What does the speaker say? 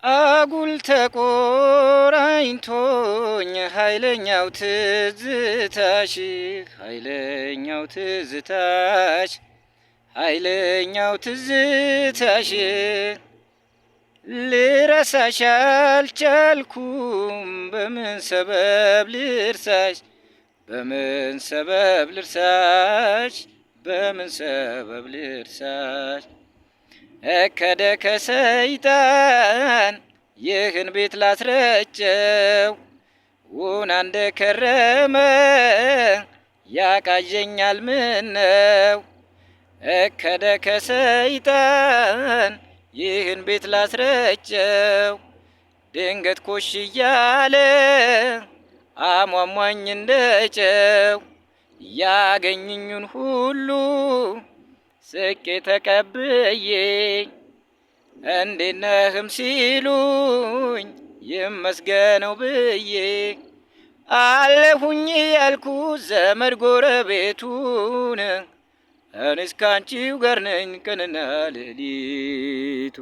አጉል ተቆራኝቶኝ ኃይለኛው ትዝታሽ ኃይለኛው ትዝታሽ ልረሳሽ አልቻልኩም። በምን ሰበብ ልርሳሽ እከደ ከሰይጣን ይህን ቤት ላስረጨው ውና እንደከረመ ያቃዠኛል ምነው። እከደ ከሰይጣን ይህን ቤት ላስረጨው ድንገት ኮሽ እያለ አሟሟኝ እንደጨው ያገኘኙን ሁሉ ስቄ ተቀብዬ እንዴት ነህም ሲሉኝ ይመስገነው ብዬ አለሁኝ ያልኩት ዘመድ ጎረቤቱን እኔስ ካንቺው ጋር ነኝ ቀንና ሌሊቱ።